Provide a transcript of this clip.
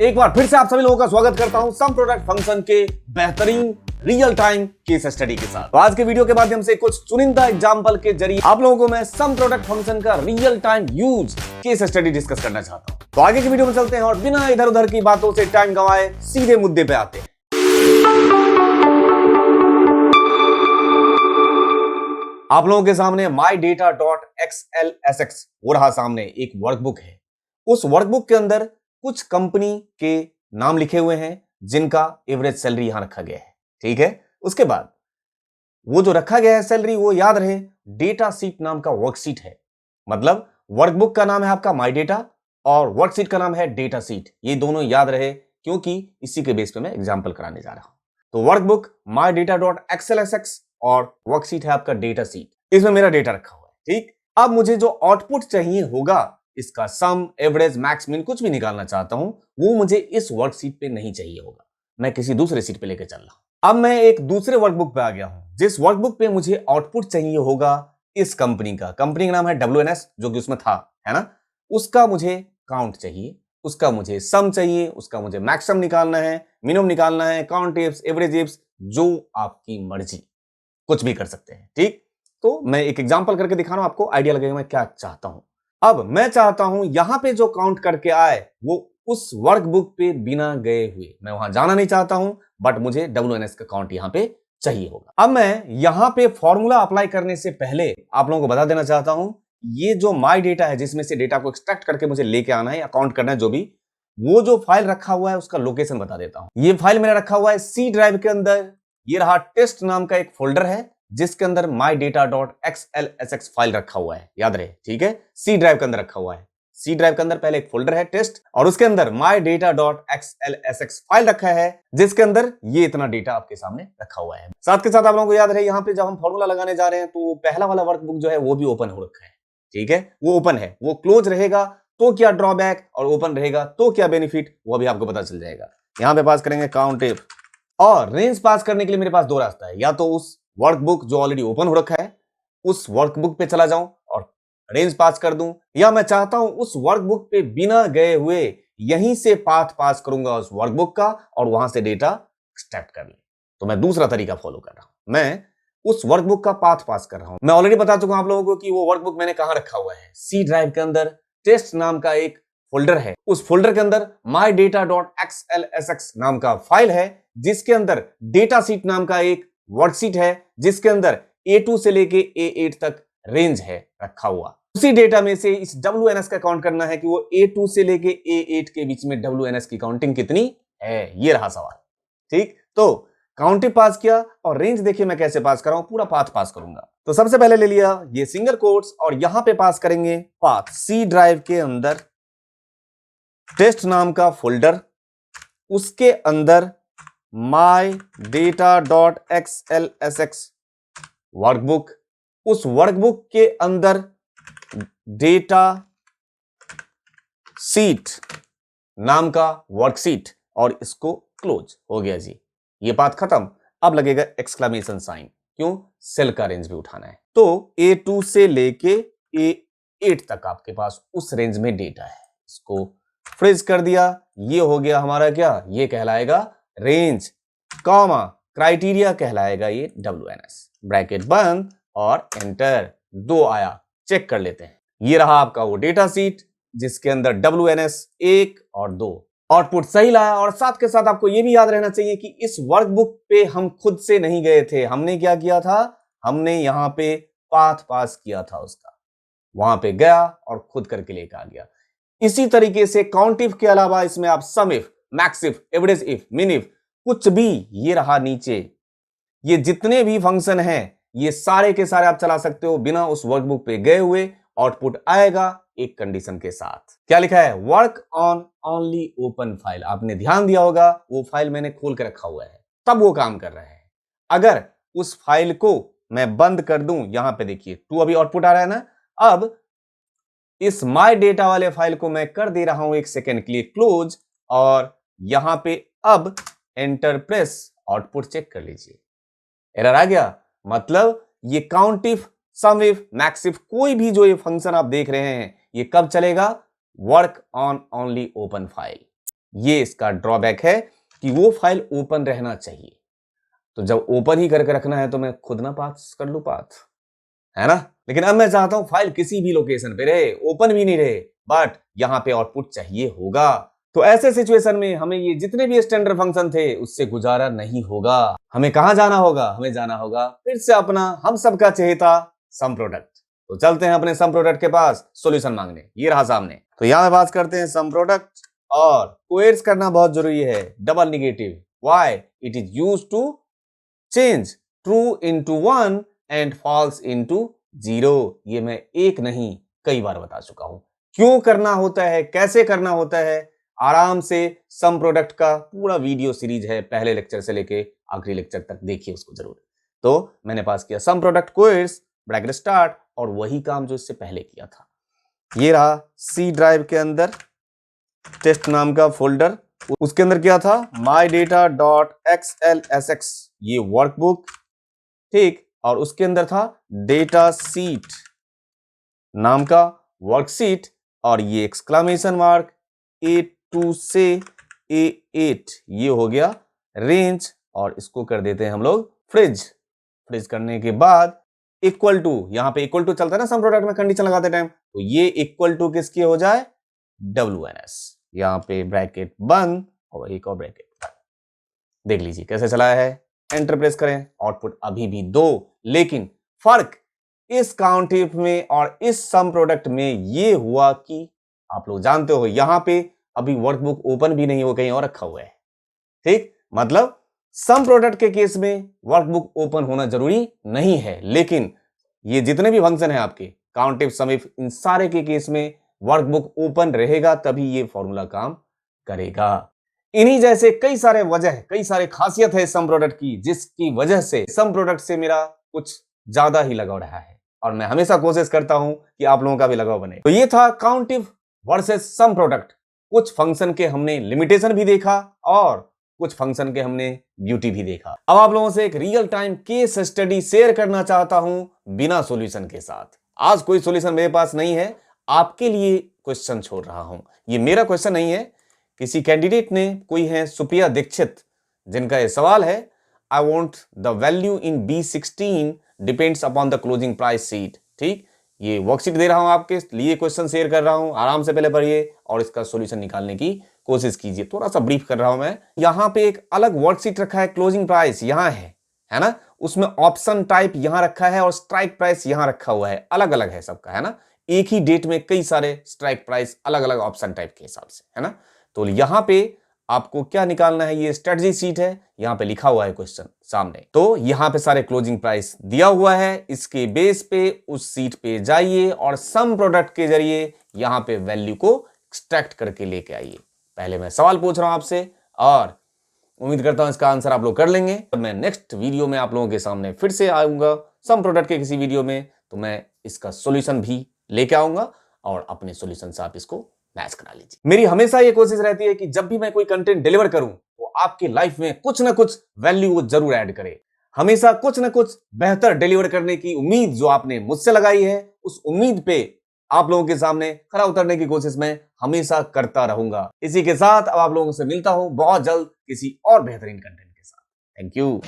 एक बार फिर से आप सभी लोगों का स्वागत करता हूं सम प्रोडक्ट फंक्शन के बेहतरीन रियल टाइम केस स्टडी के साथ। तो आज के वीडियो के माध्यम से कुछ चुनिंदा एग्जांपल के जरिए आप लोगों को मैं सम प्रोडक्ट फंक्शन का real time use case study discuss करना चाहता हूं। तो आगे की वीडियो में चलते हैं और बिना इधर उधर की बातों से टाइम गंवाए सीधे मुद्दे पे आते हैं। आप लोगों के सामने mydata.xlsx हो रहा सामने एक वर्कबुक है। उस वर्कबुक के अंदर कुछ कंपनी के नाम लिखे हुए हैं जिनका एवरेज सैलरी यहां रखा गया है। ठीक है, उसके बाद वो जो रखा गया है सैलरी वो याद रहे डेटा सीट नाम का वर्कशीट है। मतलब वर्कबुक का नाम है आपका माई डेटा और वर्कशीट का नाम है डेटा सीट। ये दोनों याद रहे क्योंकि इसी के बेस पे मैं एग्जांपल कराने जा रहा हूं। तो वर्कबुक mydata.xlsx और वर्कशीट है आपका डेटा सीट। इसमें मेरा डेटा रखा हुआ है। ठीक, अब मुझे जो आउटपुट चाहिए होगा इसका सम, एवरेज, मैक्स, मिन कुछ भी निकालना चाहता हूं वो मुझे इस वर्कशीट पे नहीं चाहिए होगा। मैं किसी दूसरे सीट पे लेकर चल रहा हूं। अब मैं एक दूसरे वर्कबुक पे आ गया हूं जिस वर्कबुक पे मुझे आउटपुट चाहिए होगा इस कंपनी का नाम है WNS जो कि उसमें था, है ना। उसका मुझे काउंट चाहिए, उसका मुझे सम चाहिए, उसका मुझे मैक्सिमम निकालना है, मिनिमम निकालना है, काउंट इफ्स, एवरेज इफ्स, जो आपकी मर्जी, कुछ भी कर सकते हैं। ठीक, तो मैं एक एग्जांपल करके दिखा रहा हूं, आपको आइडिया लगेगा मैं क्या चाहता हूं। अब मैं चाहता हूं यहां पे जो काउंट करके आए वो उस वर्कबुक पे बिना गए हुए, मैं वहां जाना नहीं चाहता हूं बट मुझे WNS का काउंट यहां पे चाहिए होगा। अब मैं यहां पे फॉर्मूला अप्लाई करने से पहले आप लोगों को बता देना चाहता हूं ये जो माई डेटा है जिसमें से डेटा को एक्सट्रैक्ट करके मुझे लेके आना है या काउंट करना है जो भी, वो जो फाइल रखा हुआ है उसका लोकेशन बता देता हूं। ये फाइल मेरा रखा हुआ है सी ड्राइव के अंदर। ये रहा टेस्ट नाम का एक फोल्डर है जिसके अंदर mydata.xlsx फाइल रखा हुआ है, याद रहे। ठीक है, सी ड्राइव के अंदर रखा हुआ है। सी ड्राइव के अंदर पहले एक फोल्डर है टेस्ट और उसके अंदर mydata.xlsx फाइल रखा है जिसके अंदर ये इतना डेटा आपके सामने रखा हुआ है। साथ के साथ आप लोगों को याद रहे यहाँ पे जब हम फॉर्मूला लगाने जा रहे हैं तो पहला वाला वर्कबुक जो है वो भी ओपन हो रखा है। ठीक है, वो ओपन है, वो क्लोज रहेगा तो क्या ड्रॉबैक और ओपन रहेगा तो क्या बेनिफिट वो भी आपको पता चल जाएगा। यहां पे पास करेंगे काउंट इफ और रेंज पास करने के लिए मेरे पास दो रास्ता है। या तो उस वर्कबुक जो ऑलरेडी ओपन हो रखा है उस वर्कबुक पे चला जाऊं और रेंज पास कर दूं, या मैं चाहता हूं उस वर्कबुक पे बिना गए हुए यहीं से पाथ पास करूंगा उस वर्कबुक का और वहां से डेटा एक्सट्रैक्ट कर ले। तो मैं दूसरा तरीका फॉलो कर रहा हूं, मैं उस वर्कबुक का पाथ पास कर रहा हूं। मैं ऑलरेडी बता चुका हूं आप लोगों को कि वो वर्कबुक मैंने कहां रखा हुआ है। सी ड्राइव के अंदर टेस्ट नाम का एक फोल्डर है। उस फोल्डर के अंदर mydata.xlsx नाम का फाइल है जिसके अंदर डेटा सीट नाम का एक वर्कशीट है जिसके अंदर A2 से लेके A8 तक रेंज है रखा हुआ। उसी डेटा में से इस WNS का काउंट करना है कि वो A2 से लेके A8 के बीच में WNS की काउंटिंग कितनी है, ये रहा सवाल। ठीक, तो काउंटिंग पास किया और रेंज देखिए मैं कैसे पास कर रहा हूं, पूरा पाथ पास करूंगा। तो सबसे पहले ले लिया ये सिंगल कोट्स और यहां पे पास करेंगे पाथ सी ड्राइव के अंदर टेस्ट नाम का फोल्डर, उसके अंदर mydata.xlsx वर्कबुक, उस वर्कबुक के अंदर डेटा सीट नाम का वर्कशीट और इसको क्लोज हो गया जी। ये बात खत्म। अब लगेगा एक्सक्लेमेशन साइन, क्यों? सेल का रेंज भी उठाना है। तो A2 से लेके A8 तक आपके पास उस रेंज में डेटा है, इसको फ्रीज कर दिया। ये हो गया हमारा क्या, ये कहलाएगा रेंज, कॉमा क्राइटेरिया कहलाएगा ये WNS। ब्रैकेट बंद और एंटर, 2 आया, चेक कर लेते हैं। ये रहा आपका वो डेटा सीट जिसके अंदर WNS 1 और 2 आउटपुट सही लाया। और साथ के साथ आपको ये भी याद रहना चाहिए कि इस वर्कबुक पे हम खुद से नहीं गए थे। हमने क्या किया था, हमने यहां पे पाथ पास किया था उसका, वहां पे गया और खुद करके लेकर आ गया। इसी तरीके से काउंट इफ के अलावा इसमें आप sum if, max if, average if, min if, कुछ भी, ये रहा नीचे, ये जितने भी फंक्शन हैं ये सारे के सारे आप चला सकते हो बिना उस वर्कबुक पे गए हुए। आउटपुट आएगा एक कंडीशन के साथ। क्या लिखा है, work on only open file. आपने ध्यान दिया होगा वो फाइल मैंने खोल के रखा हुआ है तब वो काम कर रहा है। अगर उस फाइल को मैं बंद कर दूं, यहां पे देखिए 2 अभी आउटपुट आ रहा है ना। अब इस माई डेटा वाले फाइल को मैं कर दे रहा हूं 1 सेकेंड के लिए क्लोज और यहां पे अब एंटर प्रेस, आउटपुट चेक कर लीजिए, एरर आ गया। मतलब ये count if, sum if, max if, कोई भी जो ये फंक्शन आप देख रहे हैं ये कब चलेगा, work on only open file. ये इसका ड्रॉबैक है कि वो फाइल ओपन रहना चाहिए। तो जब ओपन ही करके रखना है तो मैं खुद ना पास कर लूं पाथ, है ना। लेकिन अब मैं चाहता हूं फाइल किसी भी लोकेशन पे रहे, ओपन भी नहीं रहे, बट यहां पे आउटपुट चाहिए होगा। तो ऐसे सिचुएशन में हमें ये जितने भी स्टैंडर्ड फंक्शन थे उससे गुजारा नहीं होगा। हमें कहां जाना होगा? हमें जाना होगा फिर से अपना हम सबका चहेता सम प्रोडक्ट। तो चलते हैं अपने सम प्रोडक्ट के पास सॉल्यूशन मांगने। ये रहा सामने। तो यहां बात करते हैं सम प्रोडक्ट, और कोएड्स करना बहुत जरूरी है। Double negative, why? It is used to change true into 1 and false into 0। ये मैं एक नहीं कई बार बता चुका हूं। क्यों करना होता है, कैसे करना होता है, आराम से सम प्रोडक्ट का पूरा वीडियो सीरीज है, पहले लेक्चर से लेके आखिरी लेक्चर तक देखिए उसको जरूर। तो मैंने पास किया सम प्रोडक्ट कोएड्स ब्रैकेट स्टार्ट, और वही काम जो इससे पहले किया था। ये रहा सी ड्राइव के अंदर टेस्ट नाम का फोल्डर, उसके अंदर क्या था? mydata.xlsx, ये वर्कबुक, ठीक। और उसके अंदर था डेटा सीट नाम का वर्कशीट, और ये एक्सक्लेमेशन मार्क A2 से A8, ये हो गया रेंज, और इसको कर देते हैं हम लोग फ्रिज। फ्रिज करने के बाद इक्वल टू, यहां पे इक्वल टू चलता है ना सम प्रोडक्ट में कंडीशन लगाते टाइम, तो ये इक्वल टू किसके हो जाए? WNS। यहां पे ब्रैकेट बंद और एक और ब्रैकेट बंद। देख लीजिए कैसे चलाया है। एंटर प्रेस करें, आउटपुट अभी भी 2, लेकिन फर्क इस काउंट इफ में और इस सम प्रोडक्ट में ये हुआ कि आप लोग जानते हो यहां पे अभी वर्कबुक ओपन भी नहीं हो, कहीं और रखा हुआ है, ठीक। मतलब सम प्रोडक्ट के केस में वर्कबुक ओपन होना जरूरी नहीं है, लेकिन ये जितने भी फंक्शन है आपके काउंट इफ, सम इफ, इन सारे के केस में वर्कबुक ओपन रहेगा तभी ये फॉर्मूला काम करेगा। इन्हीं जैसे कई सारे वजह, कई सारे खासियत है सम प्रोडक्ट की, जिसकी वजह से सम प्रोडक्ट से मेरा कुछ ज्यादा ही लगाव रहा है, और मैं हमेशा कोशिश करता हूं कि आप लोगों का भी लगाव बने। तो ये था count if versus sum product. कुछ फंक्शन के हमने लिमिटेशन भी देखा और कुछ फंक्शन के हमने ब्यूटी भी देखा। अब आप लोगों से एक real time case study share करना चाहता हूं बिना सॉल्यूशन के साथ। आज कोई सॉल्यूशन मेरे पास नहीं है, आपके लिए क्वेश्चन छोड़ रहा हूं। ये मेरा क्वेश्चन नहीं है, किसी कैंडिडेट ने, कोई है सुप्रिया दीक्षित, जिनका यह सवाल है, I want the value in B16 depends upon the closing price sheet, ठीक। ये वर्कशीट दे रहा हूं आपके लिए, क्वेश्चन शेयर कर रहा हूं, आराम से पहले पढ़िए और इसका सॉल्यूशन निकालने की कोशिश कीजिए। थोड़ा सा ब्रीफ कर रहा हूं मैं। यहां पे एक अलग वर्कशीट रखा है, क्लोजिंग प्राइस यहां है ना, उसमें ऑप्शन टाइप यहां रखा है और स्ट्राइक प्राइस यहां रखा हुआ है, अलग अलग है सबका, है ना। एक ही डेट में कई सारे स्ट्राइक प्राइस अलग अलग ऑप्शन टाइप के हिसाब से, है ना। तो यहां पे आपको क्या निकालना है, ये स्ट्रेटजी सीट है, यहां पे लिखा हुआ है क्वेश्चन सामने। तो यहां पे सारे क्लोजिंग प्राइस दिया हुआ है, इसके बेस पे उस सीट पे जाइए और सम प्रोडक्ट के जरिए यहां पे वैल्यू को एक्सट्रैक्ट करके लेके आइए। पहले मैं सवाल पूछ रहा हूं आपसे, और उम्मीद करता हूं इसका आंसर आप लोग कर लेंगे। मैं नेक्स्ट वीडियो में आप लोगों के सामने फिर से आऊंगा सम प्रोडक्ट के किसी वीडियो में, तो मैं इसका सॉल्यूशन भी लेके आऊंगा और अपने सॉल्यूशन से आप इसको मैच करा लीजिए। मेरी हमेशा ये कोशिश रहती है कि जब भी मैं कोई कंटेंट डिलीवर करूं तो आपकी लाइफ में कुछ ना कुछ वैल्यू जरूर ऐड करे। हमेशा कुछ ना कुछ बेहतर डिलीवर करने की उम्मीद जो आपने मुझसे लगाई है, उस उम्मीद पे आप लोगों के सामने खरा उतरने की कोशिश मैं हमेशा करता रहूंगा। इसी के साथ अब आप लोगों से मिलता हूं बहुत जल्द किसी और बेहतरीन कंटेंट के साथ। Thank you.